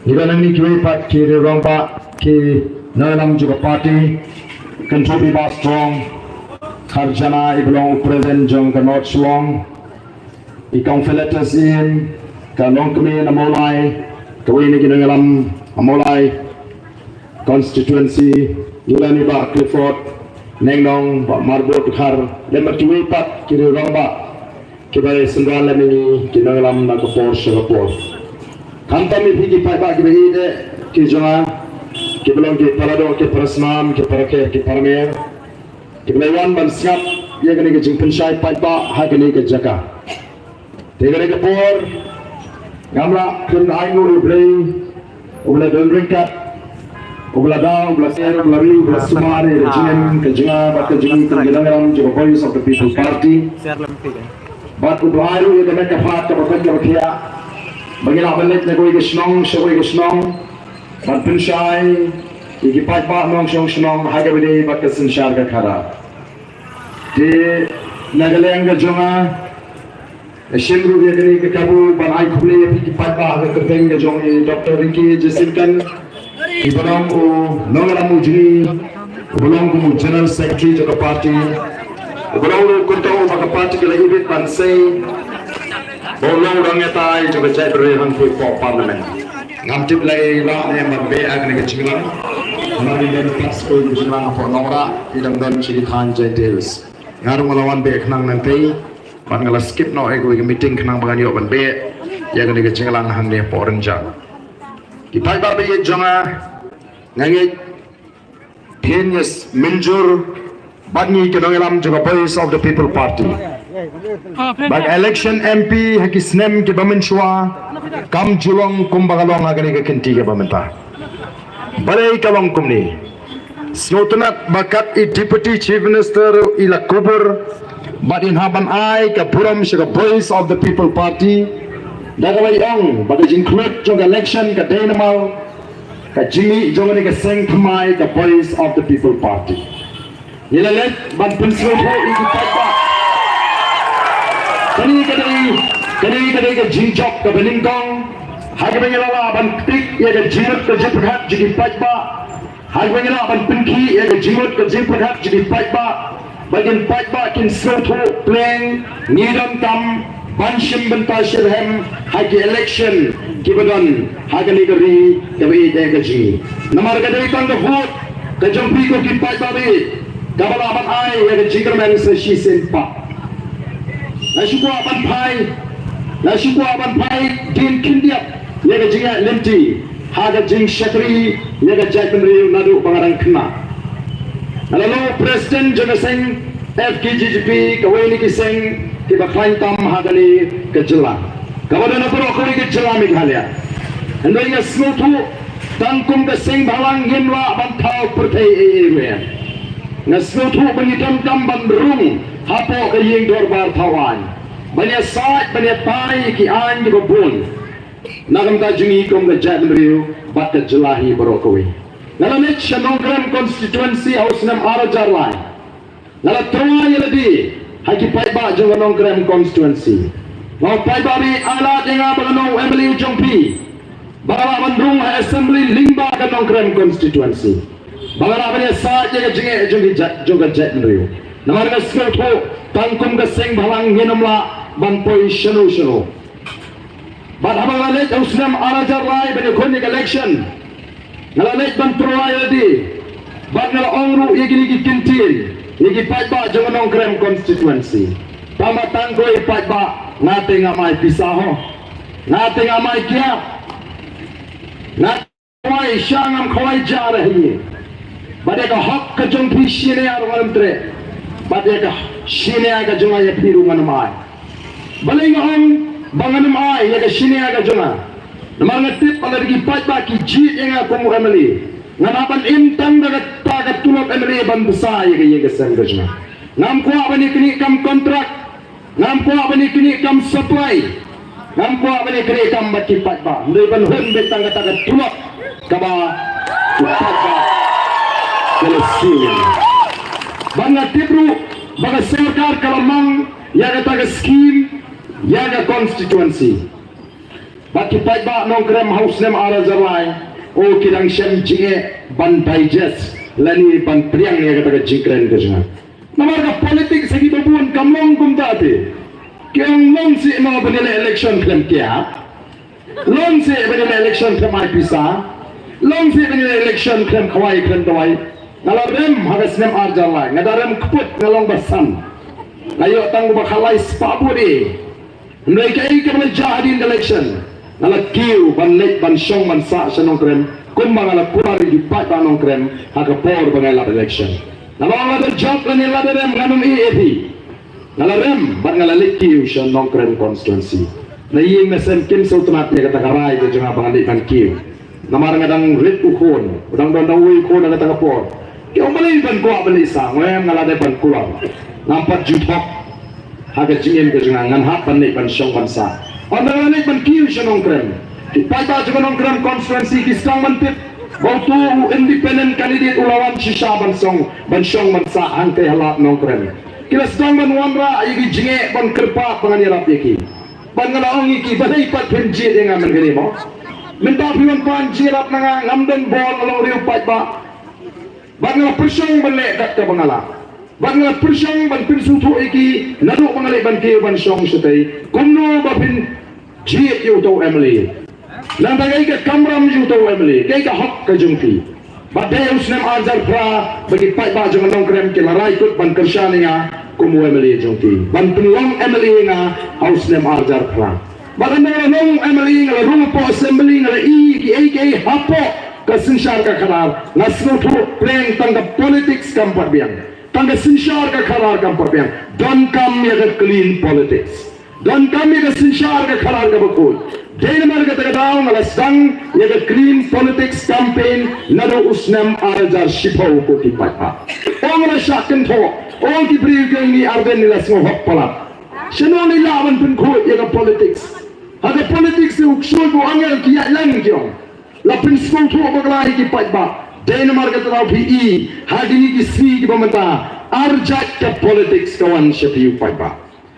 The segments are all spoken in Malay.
Iban ni kiwe pat ki rompa ki nalam juga party control be strong Kharjana iblong present jong ka not long ikang feletas in ka long kami na molai kawin ni ginangalam amolai constituency yulani ba Clifford nengnong ba marbot khar lemar kiwe pat ki rompa kibai sendal ni ginangalam na ko Porsche Kanta mi phiki pai ba ki behi de ki jonga ki belong ki parado ki prasnam ki parake ki parmer ki lewan ban siap ye gane ki jingpen shai pai ba ha gane ki jaka te gane ki por gamla kun ai no play ubla don ringkat ubla da ubla ser ubla ri ubla sumare jingen ki jinga ba ki jing ki gilangram jo voice of the people party bat ubla ai ye gane ka fat ka ba ka khia Bagaimana belit nak kau igasnong, ban penshai, ikipat pak nong snong, haga beli bat kesensyar ke khara. Di nagaleng ke jonga, shimru dia kini ke kabu ban ai khule ikipat pak ke kerteng ke jongi Dr. Ricky Jasinkan, ibaram ko nongalamu jini, ibaram ko General Secretary jaka party, ibaram ko kuntau jaka party ke lagi bit ban say. Bolong orangnya tay coba cek berihan ke parlimen. Ngamtip lagi lah ni membe agni kecilan. Mari dan pas kau kecilan apa nora idam dan ciri khan jendels. Ngarung melawan be kenang nanti. Pan ngala skip no ego meeting kenang bagan yo ban be. Ya agni kecilan hang ni porenja. Kipai ba be jonga ngangi Phineas Minjur bani kenangalam juga voice of the people party. Bag election MP hakisnem ke baminshwa kam julong kumbagalong agani ke kenti ke bamenta balai kalong kumni snotunat bakat i deputy chief minister ila kubur badin haban ai ke buram ke voice of the people party dagawai ong bagai include jong election ke denamal ke jimi jong ni ke seng pemai ke voice of the people party ila let ban pensel ho ikut Kani ke jinjok ke belingkong hagi bengela ban tik ye ke jinut ke jiphat jadi pajba hagi bengela ban pinki ye ke jinut ke jiphat jadi pajba bagian pajba kin soto pleng nidam tam banshim benta shirhem hagi election kibadan hagi ligari ke be de ke ji namar ke dei tang vote ke jampi ko ki pajba be kabala ban ai ye ke jingerman se shi sen pa Nashukwa ban pai din kindiap lega jinga limti haga jing shakri lega jaipenri nadu bangarang kena alalo president jana sing FKGGP kawini ki sing ki baklain tam hagali ke jela kawadan apuro kuri ke jela Meghalaya ando inga smutu tangkum ke sing balang himla ban thau pertai area ngasmutu bangitam tam ban berung hapo ke ying dorbar tawan banyak saat banyak pai ki an di babun nagam ta jungi kom ke jat meriu bat ke jelahi barokawi nala net shanonggram constituency house nam arajar lai nala troa yeladi hagi pai ba jongononggram constituency mau pai ba bi ala denga bagano emily jongpi bagala bandung assembly lingba ke nonggram constituency bagala banyak saat je jinge jongi jat meriu namar ka skill tho tangkum ka seng bhalang hinamla ban poi shano bad habang alet usnam arajar lai ban khoni election ngalalet ban troa yadi bad ngala ongru yegi ki kintin yegi pajba jongonong krem constituency tama tangkoi pajba ngate ngamai pisaho ngate ngamai kia ngate shangam khoi ja rahi bade ka hak ka jongpi shine ar walamtre badeka shine aga junga ya piru manamai balinga on banganamai ya ka shine aga junga namanga tip palargi pajba ki ji enga ko muhamali nganaban intang daga taga tulok emri ban besar ya ka sang junga ngam ko abani kini kam kontrak ngam ko abani kini kam supply ngam ko abani kini kam bati pajba ndai ban hun betang taga tulok kaba pajba Palestine banga tibru baga sarkar kalamang yaga taga scheme yaga constituency baki pai ba nong krem house nem ara zarlai o kidang shem jinge ban digest lani ban priang ya kata jingkren ke jang namar ka politik segi babun kamlong kumta ate kyang long si ma benele election klem kya long si benele election klem ai pisa long si benele election klem khawai klem dawai ngalarem hagas nem ar zarlai ngadarem kput ngalong basan ngayo tang bakhalai spaburi mereka ini kembali jahadin election nala kiu ban lek ban shong ban sa sanong krem kumbang ala kurari di pat banong krem haga por bangai election nala ala job lan ila dem nganum EAP nala rem ban ngala lek kiu sanong krem constituency na yi mesem kim so tunat ya kata karai ke janga bangai ban kiu namar ngadang red ukon udang dong wi ko na kata por kiu bali ban ko bali sa ngem ngala de ban kulang nampak jutok haga jingem ke janga ngan hak ban lek ban shong ban sa Orang lain ban kiu sanong krem. Pai ba jangan krem constituency kisang mantip. Bautu independent candidate ulawan sisa ban shong ban sa angke halat nong krem. Kila sedang ban wanra igi jinge ban kerpa pangani rap yaki. Ban ngalaong iki badai pat penji dengan mengeni mo. Minta piwan pan jirap nanga ngamden bol along riu pai ba. Ban ngala persong ban lek kat ka bangala. Ban ngala persong ban pinsu tu iki nadu bangalai ban kiu ban shong setai. Kumno bapin jiet yu tau Emily. Nang tagai ke kamram yu tau Emily. Kai ka hok ka jungki. Badai usnem ajar pra bagi pai ba jangan nong krem ke larai kut ban kershani nga kumu Emily jungki. Ban penuang Emily nga usnem ajar pra. Badan nong Emily nga rung po assembly nga i hapo ka sinshar ka karar. Nasno tu playing tangga politics kampat biang. Tangga sinshar ka karar kampat biang. Don't come ya ke clean politics. Dan kami ke sinshar ke karar ke bakul. Denmark kata daw ngalasang ya ke clean politics campaign nado usnam arjar shipau ko kipat pa. Ong na syakin to. Ong ki bri ke ni arden nila smo hok palat. Sino ni lawan pun ko ya ke politics. Ada politics u ksul bu angel ki lang kyong. Lapin sko to baglai kipat pa. Denmark kata daw PE hadini ki si ki pamanta arjat ke politics kawan shapiu pa.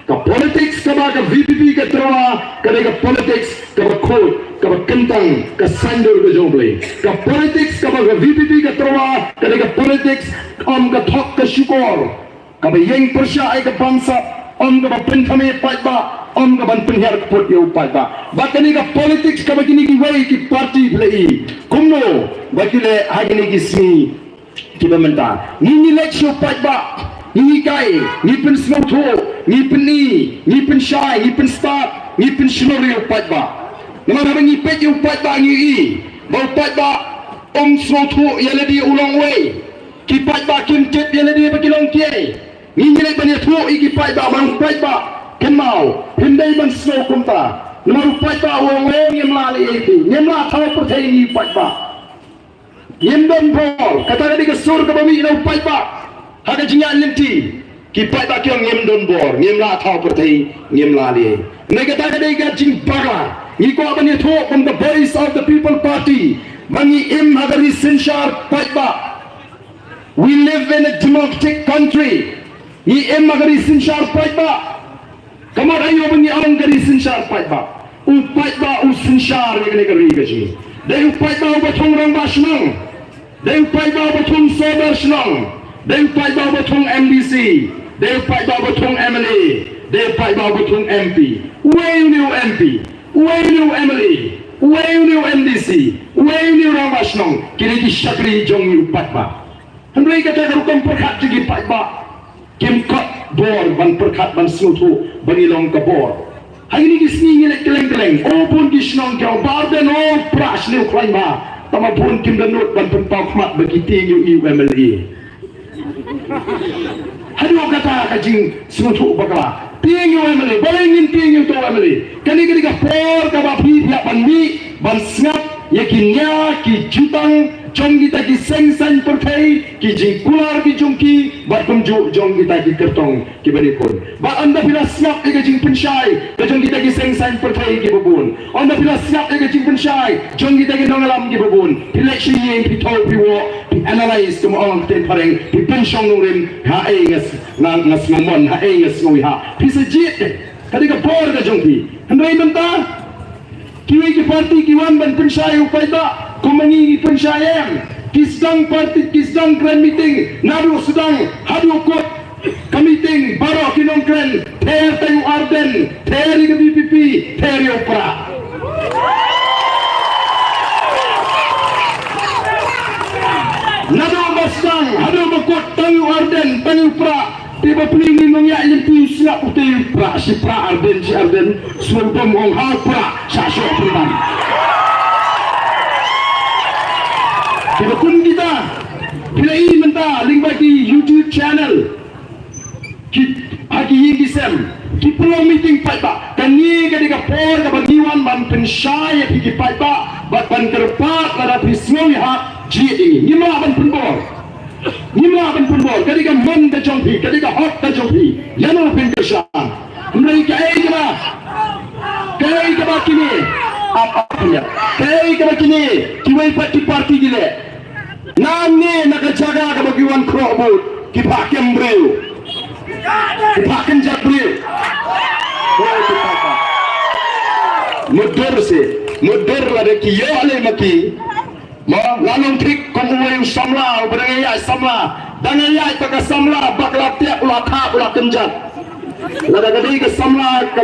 Ka politics ka ba ka VPP ka trawa ka ka politics ka ba khot ka ba kentang ka sandor ka jongle ka politics ka ba ka VPP ka trawa ka ka politics ka thok ka shukor ka ba yeng persya ay ka bangsa ka ba penthame pai ba ka ban penhar ka pot yo pai ba ka politics ka ba kini ki way ki party play kumno ba kile hagini ki smi ki ba menta ni election pai ba ni kai ni pen snoto ni pen ni pen shy ni pen start ni pen shnori upat ba nama ni pet upat ba ni ba upat ba snoto ya ledi ulang way ki pat ba kim tet ya ledi ba kilong tie ni ni ban ya thu ki pat ba bang pat ba kemau hindai ban snow kumta nama upat ba ulang way ni mlali eki ni mla thaw perthai ni upat ba yendon bol kata ni ke sur ka bami na upat ba hada jingan lenti ki pai ba kyong ngem don bor ngem la thau perthai ngem la le ne ga ta dei ga jing baga ni ko ban ye tho from the voice of the people party mani im hagari sinshar pai ba we live in a democratic country ni im hagari sinshar pai ba kamar ayo bani ang gari sinshar pai ba u pai ba u sinshar ne ga ri ga ji dei u pai ba ba thong rang ba shnang dei u pai ba ba thong sober shnang Dei pai ba batung MDC, dei pai ba batung MLA, dei pai ba batung MP. Where new MP, where new MLA, where new MDC, where new Ramashnong. Kini ki shakri jong yu pai ba. Hendai kata rukam perkat jigi pai ba. Kim kat bor ban perkat ban snutu banilong ka bor. Hari ni ki sni ngelek keleng-keleng. O pun ki shnong kau barden o prash liu klaim ba. Tama pun kim danut ban pentau kmat bagi tingyu MLA. Hadu kata kajing snutu bakala tingyu Emily balengin tingyu to Emily kani ka por ka ba phi ban mi ban snap yakinya ki jutang jong kita ki sengsan perthai ki jingkular ki jongki batum jong kita ki kertong ki bani pun ba anda bila snap ka jing pensyai ka jong kita ki sengsan perthai ki babun anda bila snap ka jing pensyai jong kita ki nongalam ki babun election yen pi tau pi wo pi analyze kum ong ten pareng pi pensyong nurim ha ai ngas ngomon ha ai ngas ngoi ha pi sejit kadi ka por ka jongki handai benta Kiwi ki parti kiwan ban pensai upai tak kumangi pensayem kisdang parti kisdang grand meeting nadu sedang hadu kot kamiting baro kinong kren ter tayu arden teri ke BPP teri opera nadu basdang hadu bakot tayu arden tayu opera tiba pelingin mengyak lempi siap putih pra si pra arden sumpah mong hal pra sasok perban tiba kun kita pilih mentah link bagi YouTube channel hagi yigi sem ki pelong meeting pai ba kani ka diga por ka bagiwan ban pensai ki pai ba bat ban kerpat pada pisnoi ha ji ini nyima ban punbor kadi ka man ka jongpi kadi ka hot ka jongpi yano pin kesan mulai kai ka ba kini apa punya kai ka ba kini kiwai parti gile nani nak jaga ka bagiwan krobut ki pakem breu pakan jabril mudur lah deki yo ale maki mo lalong trik konguai samla berangaya samla dangaya taka samla bakla tiak ula kha ula kenjat lada gadi ke samla ka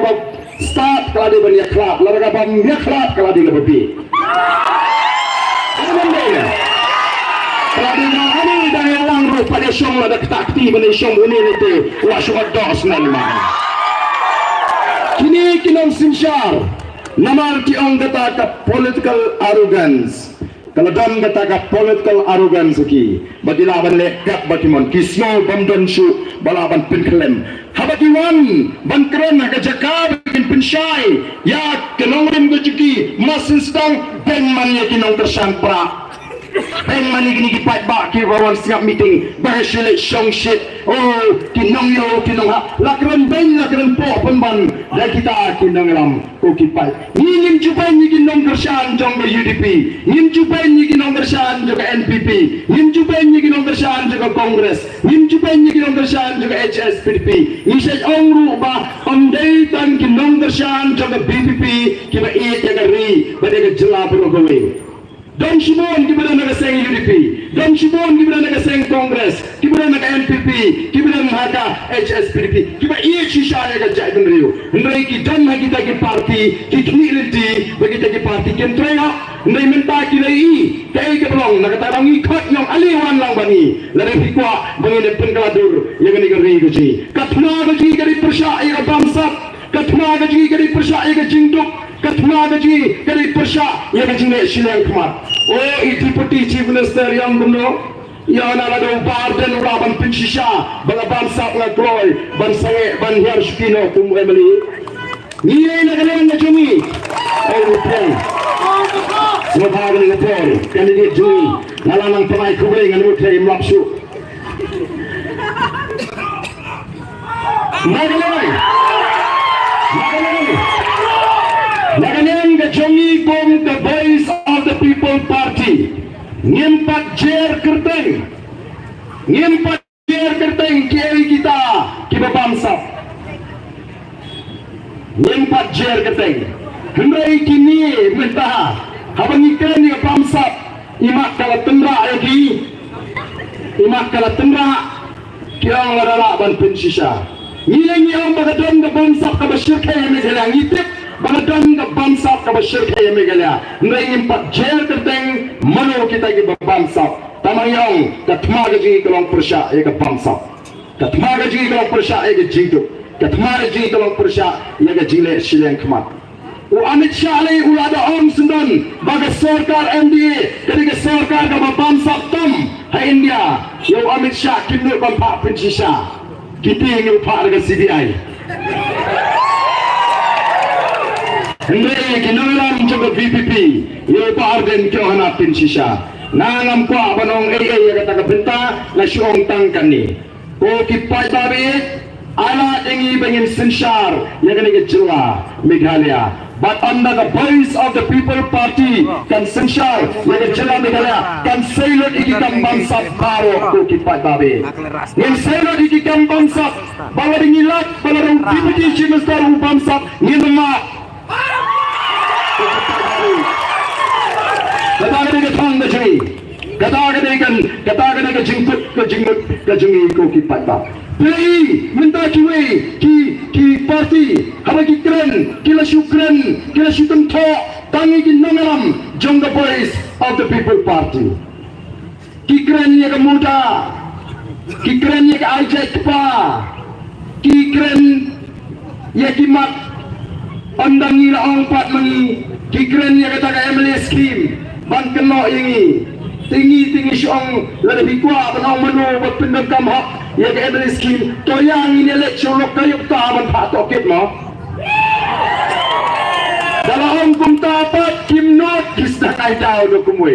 start kala di bani akhlak lada ka bam akhlak kala di lebi Ini dah yang ruh pada syong ada ketakti pada syong ini itu wasuk dos nama. Kini kinong sinsyar namar kiong kata ka political arrogance. Kalau dam kata ka political arrogance ki, bagi laban lekap bagi mon kisno bamdon su balaban pinkelem. Habagiwan bangkren ka jaka bikin pensyai ya kinong rim gejeki masin sedang ben man ya kinong tersang pra. Peng mani gini kipat bak ki bawang siap meeting berhasil syong shit oh kinong yo kinong ha lakran ben lakran po penban dan kita kinong lam ko kipat ngim jupan ni kinong kersan jong ke UDP ngim jupan ni kinong kersan jong ke NPP ngim jupan ni kinong kersan jong ke Kongres ngim jupan ni kinong kersan jong ke HSPDP ni sej ongru ba ondai tan kinong kersan jong ke BPP kiba e jagari bade ke jela progowe Don Shimon kibera naga seng UDP, Don Shimon kibera naga seng Kongres, kibera naga NPP, kibera naga HSPDP, kibera iya shisha naga jai benriu. Ndai ki dan hagi taki parti, ki kniliti bagi taki parti kentraya, ndai menta ki lai kai ke belong naga tarangi khat nyong aliwan lang bani. Lare pikwa bangi ne penkaladur yang ni gari guji. Kathna guji gari persya ia bamsat, kathna guji gari persya ia jingduk. Kathna gaji kali persya yang jine silang kemat. Oh itu putih chief minister yang benar. Ya nala do barden uraban pinsisha bala bangsa ngagloy bansange ban hiar skino kum emily. Ni na kalen na jumi. Oh pray. Semua bahagian ngapor kandidat jumi nalanang pemai kuwe ngan mutai mlapsu. Magalay. Nagalan ke jongi kong the voice of the people party ngimpat jer kerteng kiai kita kiba bangsa ngimpat jer kerteng hendai kini mentah habang ikan ni bangsa imak kala tendra kiang ladala ban pensisa ngilang yang bagadon ke bangsa ka basyirka yang megalang itip bagadon ke bangsa ka basyirka yang megalang ngai impat jer kerteng mano kita ke bangsa tamayong katmaga ji kalong persya ya ke bangsa katmaga ji kalong persya ya ke jingduk katmaga ji kalong persya ya ke jile sileng kemat u Amit Shah alai ulada om sundan baga sarkar NDA ketika sarkar ka bangsa tom hai India yo Amit Shah kinur bampak pensisa kita ingin upah dengan CDI. Hendai kinulang coba VPP, ia upah dengan kiohana pensisa. Nangam kuah banong yang kata kebenta, na syong tangkan ni. O kipai tabi, ala ingi bangin sensar, yang kena jela Meghalaya. But under the voice of the people party kan sensar yang jela Meghalaya kan sailor iki kan bangsa baro ko kipat babe yang sailor iki kan bangsa bawa dingilat balarong deputy chief minister bangsa ngilma kata ka thang da chui kata ka jingkut ka jingi ko ki patba play minta chui ki party haba ki kren kila syukran tho tangi ki nongalam jong the voice of the people party ki kren ye ka muda ki kren ye ka ajak pa ki kren ye ki mat andangi la ong pat mangi ki kren ye kata ka Emily scheme ban keno ingi tinggi syong la de bikwa ban ong manu bat pindam kam hak ye ka Emily scheme to yang ini election lok kayuk ta ban pha to ket mo dalam kum tapat kim not kisna kai tau do kumwe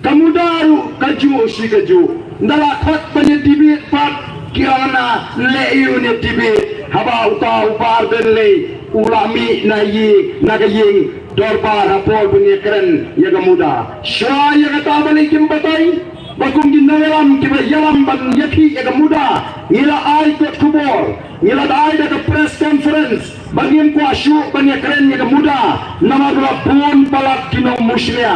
kamu daru kaju si kaju ndala khat panye debate pat kiana le yu ne debate haba uta upar den le ulami na yi nagaying dorbar hapol bunyi keren yaga muda sya yaga tabali kim batai bagum ginnalam kiba yalam ban yakhi yaga muda ngila ai kot kubor ngila ai daga press conference bagim ko asyu bunyi keren yaga muda nama gula pun palak kino muslia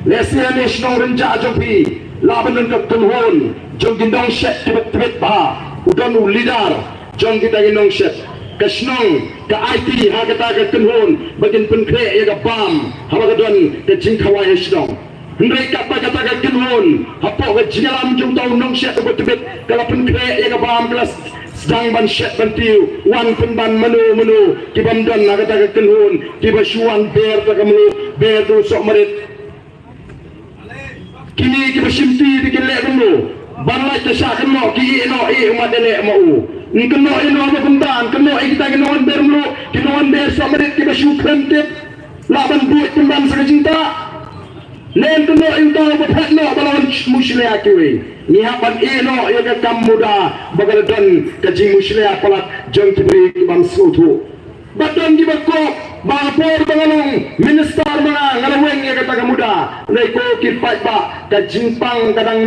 lesia national renja jopi laban ke tunhon jong gindong set tibet ba udon leader jong kita gindong set kasnong ka IT ha kata ka tunhon bagin penkre ya ka bam ha bagadon ke jingkawai hasdong hendai kata ka tunhon hapo ka jingalam jong tau nong set tibet kala penkre ya ka bam kelas sedang ban set bantiu wan penban menu kibam don ha kata ka tunhon kibasuan ber ka kamu ber tu sok marit kini kita simpi bikin lek dulu banlai tasah keno ki eno umat lek mau keno eno apa kuntan keno kita keno on ber dulu keno on ber samarit kita syukran tip laban buat pemban secinta nen keno itu berhak no balon muslim akiwe ni hapan eno ya ke kam muda bagal dan kaji muslim apalat jong kibri kibam sutu badan di bakok bapor bangalong minister mga ngalaweng ya kata muda naiko kipat ba kajimpang kadang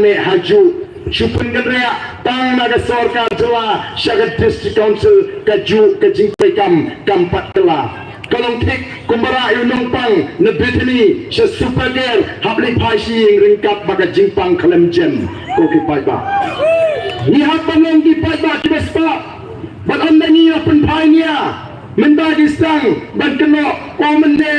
ne haju syupun kadrea tang naga sorkar jela syagat district council kaju kajingpai kampat kela kalong tik kumbara yunong pang nebitini sya superger habli phaisi ringkat baga jimpang kalem jem ko kipat ba ni hapan ng kipat ba kibespa bat anda ni open pioneer mendagi stang ban keno komende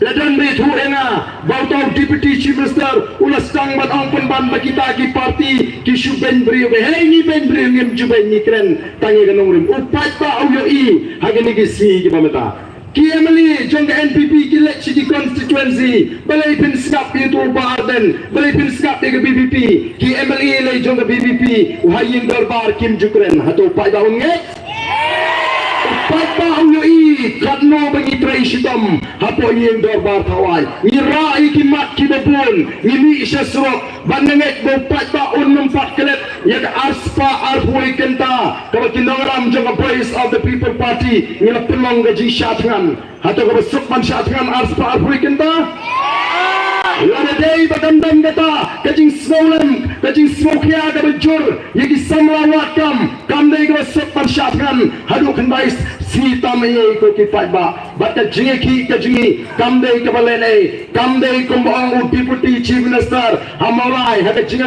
ladan be thu enga bautau deputy chief minister ula stang ban ong pen ban bakita ki party ki shuben brio be hey ni ben brio ngem juben ni kren tangi ganong rim upat pa auyo i hagini ki si ki pamata ki Emily jong NPP ki lek city constituency balai pin skap itu barden balai pin skap de BBP ki Emily le jong BBP uhayin darbar kim jukren hato pa daun nge papa uyo i kadno bagi traisitam hapo yin darbar thawai ni rai ki mat ki bebun ni mi isasrok banengek bo papa unum pat kelet yak arspa arhui kenta ka kinongram jong voice of the people party ni la pelong gaji shatngan hato ka besuk man shatngan arspa arhui kenta lada day bagandam kata kajing smokia ka bejur yaki samla wakam kam day ka besuk man shatngan hadu kandais sita maye ko ki paiba bata jingi kam day ka balene kam day kumbang deputy chief minister hamalai hada jinga